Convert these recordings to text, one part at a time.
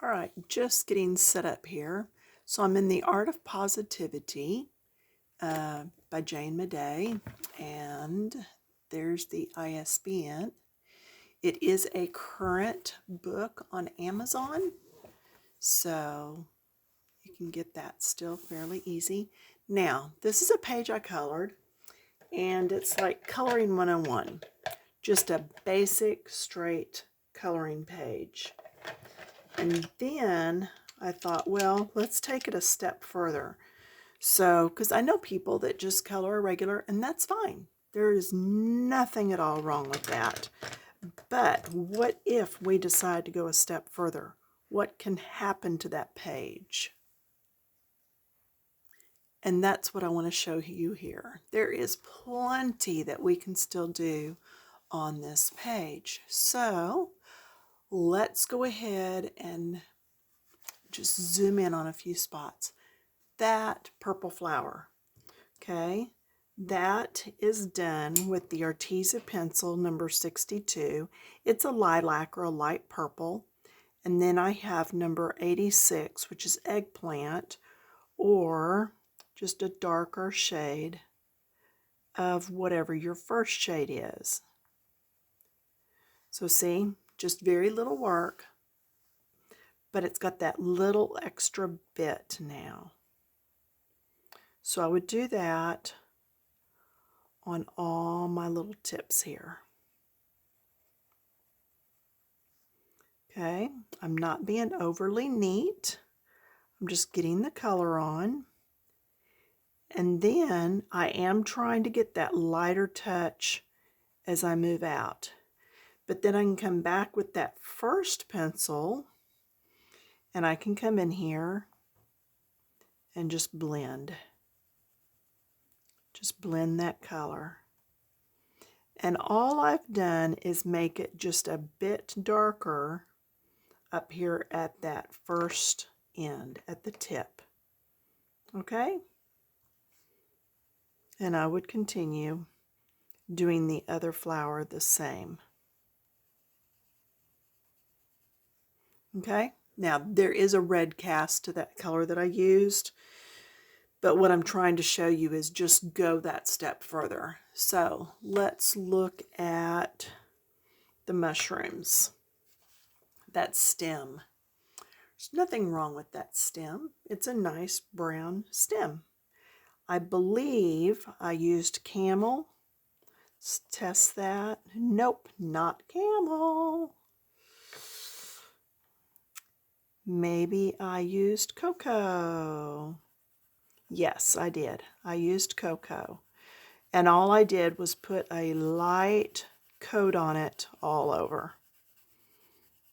All right, just getting set up here. So I'm in The Art of Positivity by Jane Madej, and there's the ISBN. It is a current book on Amazon, so you can get that still fairly easy. Now, this is a page I colored, and it's like Coloring 101, just a basic, straight coloring page. And then I thought, well, let's take it a step further. So, because I know people that just color irregular, and that's fine. There is nothing at all wrong with that. But what if we decide to go a step further? What can happen to that page? And that's what I want to show you here. There is plenty that we can still do on this page. So let's go ahead and just zoom in on a few spots. That purple flower, okay, that is done with the Arteza pencil number 62. It's a lilac or a light purple. And then I have number 86, which is eggplant, or just a darker shade of whatever your first shade is. So see, just very little work, but it's got that little extra bit now. So I would do that on all my little tips here. Okay, I'm not being overly neat. I'm just getting the color on. And then I am trying to get that lighter touch as I move out. But then I can come back with that first pencil and I can come in here and just blend. Just blend that color. And all I've done is make it just a bit darker up here at that first end, at the tip. Okay? And I would continue doing the other flower the same. Okay? Now, there is a red cast to that color that I used, but what I'm trying to show you is just go that step further. So let's look at the mushrooms, that stem. There's nothing wrong with that stem. It's a nice brown stem. I believe I used Camel. Let's test that. Nope, not Camel. Maybe I used Cocoa. Yes, I did. I used Cocoa. And all I did was put a light coat on it all over.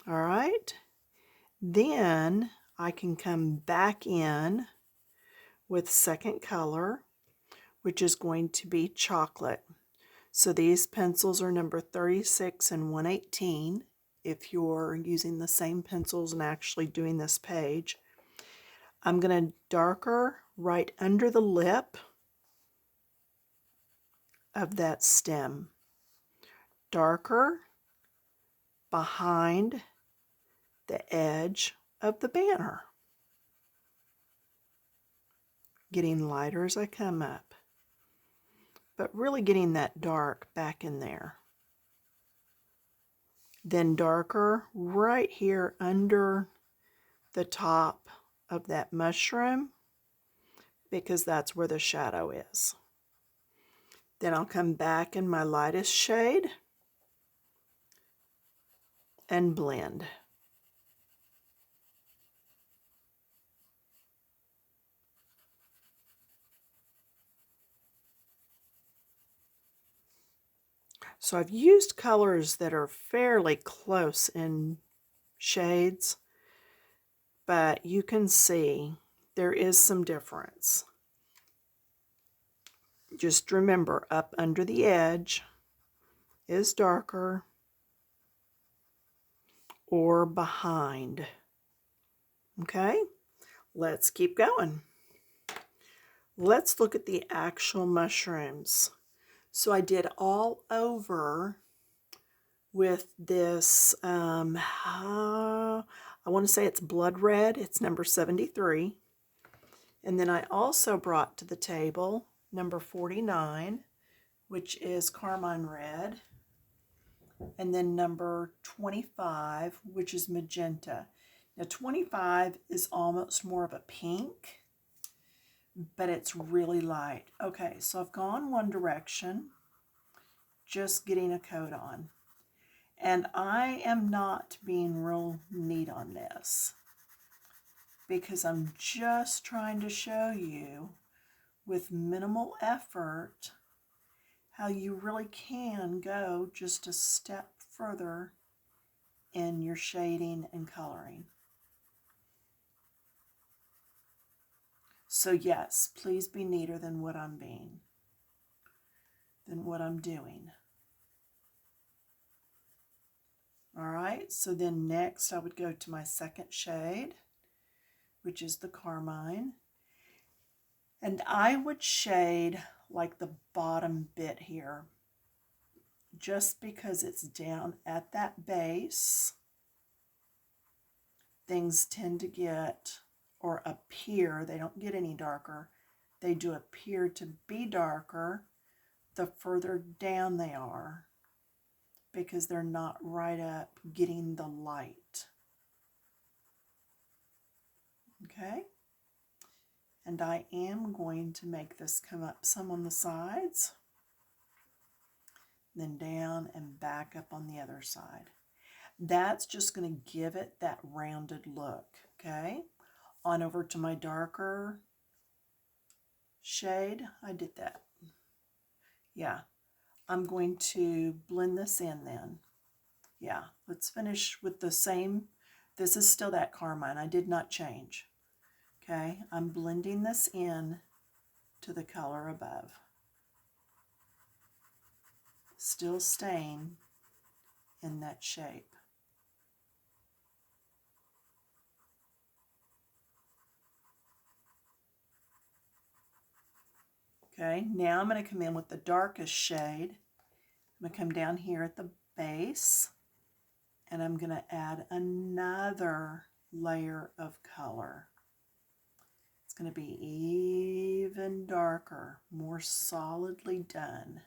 All right. Then I can come back in with second color, which is going to be chocolate. So these pencils are number 36 and 118 if you're using the same pencils and actually doing this page. I'm going to darker right under the lip of that stem, darker behind the edge of the banner, getting lighter as I come up, but really getting that dark back in there. Then darker right here under the top of that mushroom, because that's where the shadow is. Then I'll come back in my lightest shade and blend. So I've used colors that are fairly close in shades, but you can see there is some difference. Just remember, up under the edge is darker, or behind. Okay, let's keep going. Let's look at the actual mushrooms. So I did all over with this, I I want to say it's blood red. It's number 73. And then I also brought to the table number 49, which is Carmine red. And then number 25, which is magenta. Now 25 is almost more of a pink, but it's really light. Okay, so I've gone one direction, just getting a coat on. And I am not being real neat on this because I'm just trying to show you with minimal effort how you really can go just a step further in your shading and coloring. So yes, please be neater than what I'm doing. All right, so then next I would go to my second shade, which is the Carmine. And I would shade like the bottom bit here, just because it's down at that base. Things tend to get, or appear, they don't get any darker, they do appear to be darker the further down they are, because they're not right up getting the light. Okay? And I am going to make this come up some on the sides, then down and back up on the other side. That's just going to give it that rounded look. Okay? On over to my darker shade. I did that. Yeah. I'm going to blend this in then. Yeah, let's finish with the same. This is still that Carmine. I did not change. Okay, I'm blending this in to the color above. Still staying in that shape. Okay, now I'm going to come in with the darkest shade. I'm going to come down here at the base, and I'm going to add another layer of color. It's going to be even darker, more solidly done.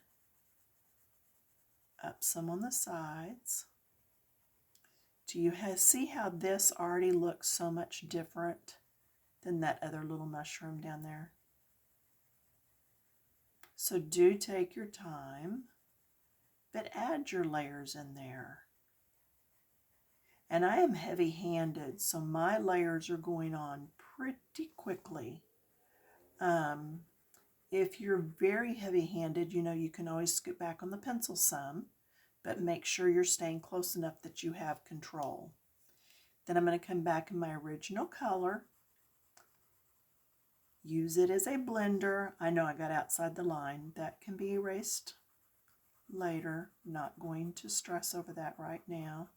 Up some on the sides. Do you see how this already looks so much different than that other little mushroom down there? So do take your time, but add your layers in there. And I am heavy-handed, so my layers are going on pretty quickly. If you're very heavy-handed, you know, you can always scoot back on the pencil some, but make sure you're staying close enough that you have control. Then I'm going to come back in my original color, use it as a blender. I know I got outside the line. That can be erased later. Not going to stress over that right now.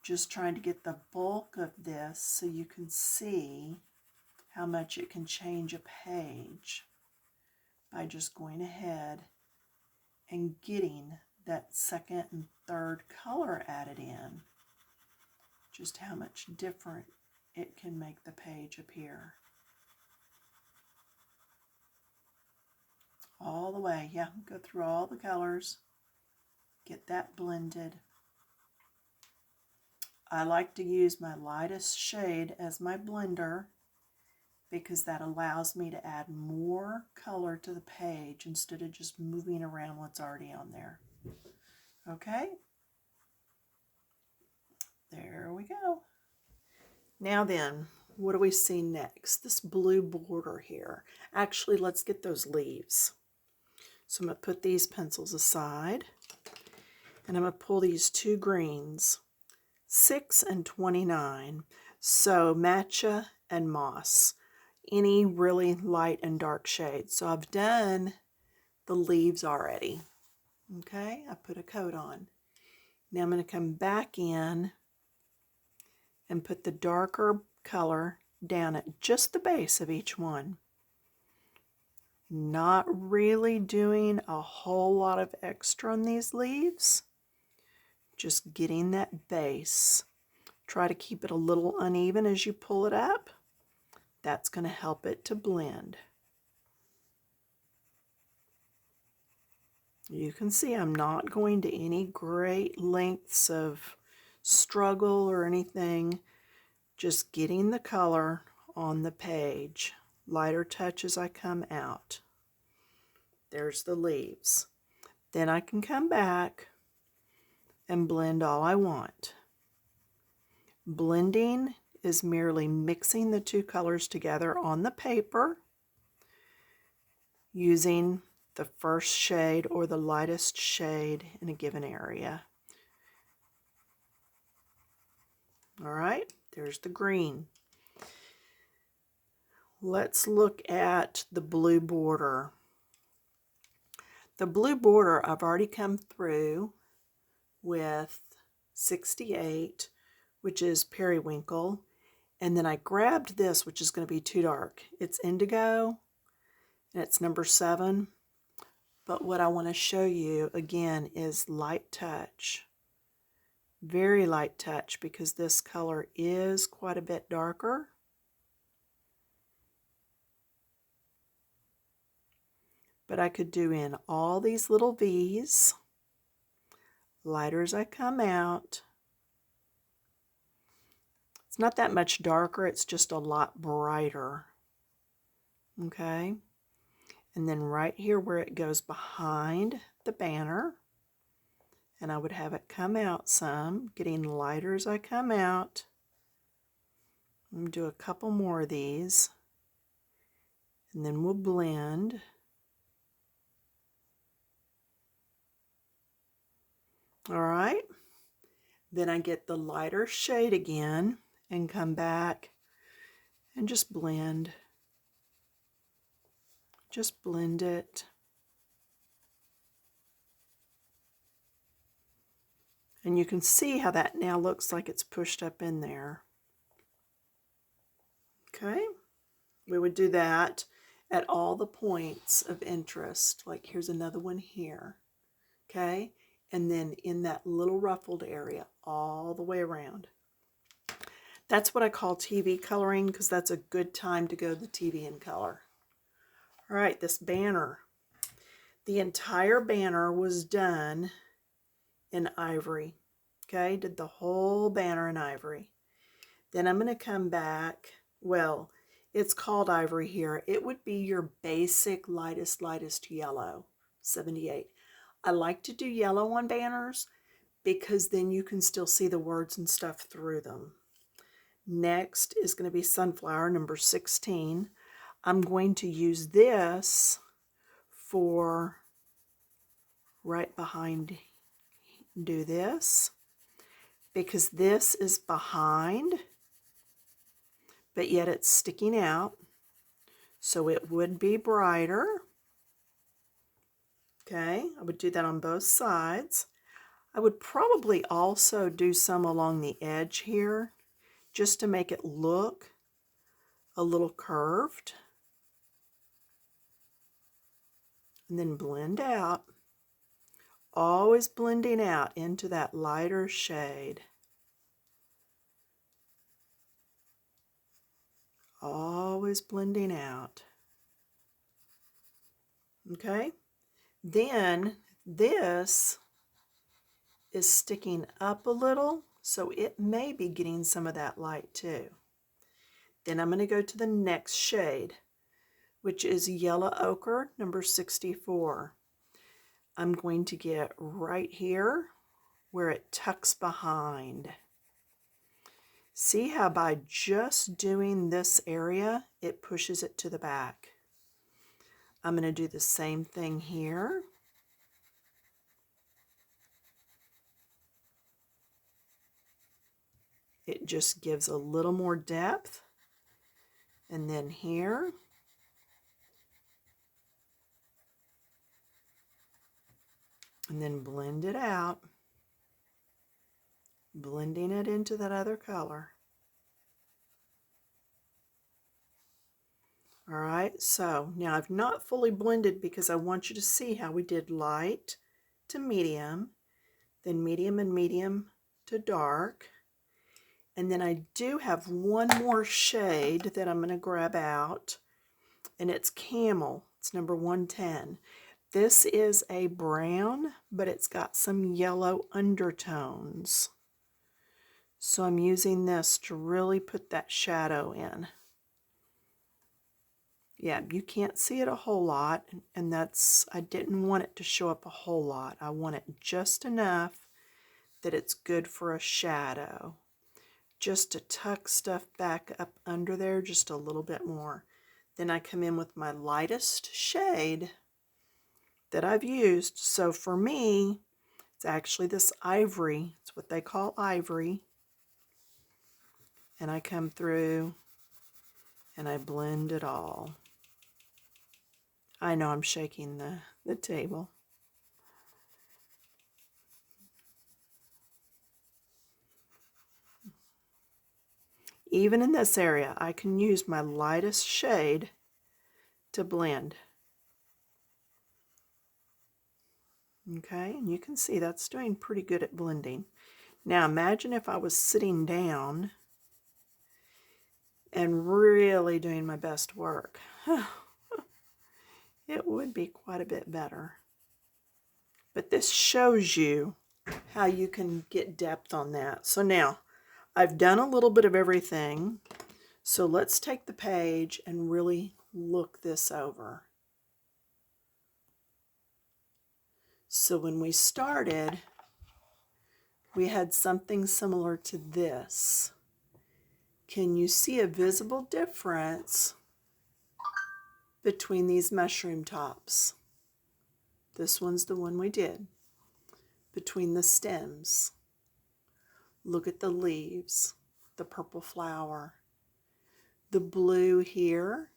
Just trying to get the bulk of this so you can see how much it can change a page by just going ahead and getting that second and third color added in. Just how much different it can make the page appear. All the way, yeah, go through all the colors, get that blended. I like to use my lightest shade as my blender because that allows me to add more color to the page instead of just moving around what's already on there. Okay? There we go. Now then, what do we see next? This blue border here. Actually, let's get those leaves. So I'm going to put these pencils aside, and I'm going to pull these two greens, 6 and 29. So matcha and moss, any really light and dark shades. So I've done the leaves already. Okay, I put a coat on. Now I'm going to come back in and put the darker color down at just the base of each one. Not really doing a whole lot of extra on these leaves. Just getting that base. Try to keep it a little uneven as you pull it up. That's going to help it to blend. You can see I'm not going to any great lengths of struggle or anything, just getting the color on the page. Lighter touch as I come out. There's the leaves. Then I can come back and blend all I want. Blending is merely mixing the two colors together on the paper using the first shade or the lightest shade in a given area. All right, there's the green. Let's look at the blue border. The blue border I've already come through with 68, which is periwinkle, and then I grabbed this, which is going to be too dark. It's indigo, and it's number 7, but what I want to show you again is light touch. Very light touch, because this color is quite a bit darker. But I could do in all these little V's, lighter as I come out. It's not that much darker, it's just a lot brighter. Okay, and then right here where it goes behind the banner, and I would have it come out some, getting lighter as I come out. I'm going to do a couple more of these, and then we'll blend. All right, then I get the lighter shade again and come back and just blend. Just blend it. And you can see how that now looks like it's pushed up in there. Okay, we would do that at all the points of interest. Like here's another one here. Okay, and then in that little ruffled area all the way around. That's what I call TV coloring, because that's a good time to go the TV in color. All right, this banner. The entire banner was done in ivory. Okay, did the whole banner in ivory. Then I'm going to come back. Well, it's called ivory here. It would be your basic lightest yellow, 78. I like to do yellow on banners because then you can still see the words and stuff through them. Next is going to be sunflower, number 16. I'm going to use this for right behind, do this, because this is behind, but yet it's sticking out, so it would be brighter. Okay, I would do that on both sides. I would probably also do some along the edge here, just to make it look a little curved. And then blend out, always blending out into that lighter shade. Always blending out. Okay, then this is sticking up a little, so it may be getting some of that light too. Then I'm going to go to the next shade, which is yellow ochre, number 64. I'm going to get right here where it tucks behind. See how by just doing this area, it pushes it to the back. I'm going to do the same thing here. It just gives a little more depth. And then here. And then blend it out, blending it into that other color. All right, so now I've not fully blended because I want you to see how we did light to medium, then medium and medium to dark, And then I do have one more shade that I'm going to grab out, and it's Camel. It's number 110. This is a brown, but it's got some yellow undertones. So I'm using this to really put that shadow in. Yeah, you can't see it a whole lot, and I didn't want it to show up a whole lot. I want it just enough that it's good for a shadow. Just to tuck stuff back up under there just a little bit more. Then I come in with my lightest shade that I've used. So for me, it's actually this ivory. It's what they call ivory. And I come through and I blend it all. I know I'm shaking the table. Even in this area, I can use my lightest shade to blend. Okay, and you can see that's doing pretty good at blending. Now imagine if I was sitting down and really doing my best work. It would be quite a bit better. But this shows you how you can get depth on that. So now, I've done a little bit of everything. So let's take the page and really look this over. So when we started, we had something similar to this. Can you see a visible difference between these mushroom tops? This one's the one we did. Between the stems. Look at the leaves, the purple flower, the blue here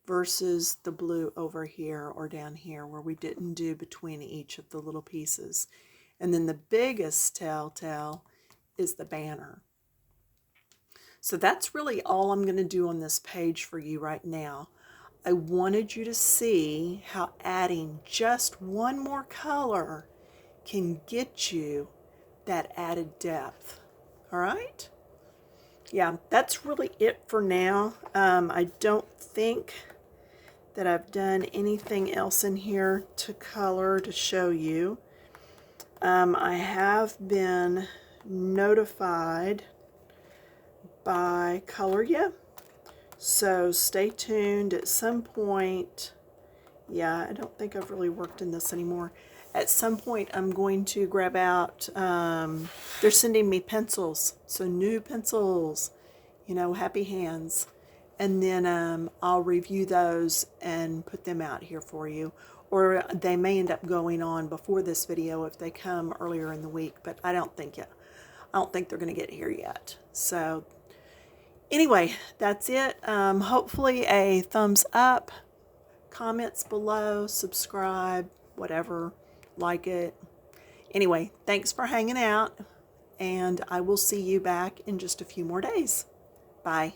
versus the blue over here or down here where we didn't do between each of the little pieces. And then the biggest telltale is the banner. So that's really all I'm going to do on this page for you right now. I wanted you to see how adding just one more color can get you that added depth. All right? Yeah, that's really it for now. I don't think that I've done anything else in here to color to show you. I have been notified by Coloria, so stay tuned. At some point, yeah, I don't think I've really worked in this anymore. At some point, I'm going to grab out, they're sending me pencils, so new pencils, you know, happy hands. And then I'll review those and put them out here for you. Or they may end up going on before this video if they come earlier in the week, but I don't think they're going to get here yet. So anyway, that's it. Hopefully a thumbs up, comments below, subscribe, whatever, like it. Anyway, thanks for hanging out, and I will see you back in just a few more days. Bye.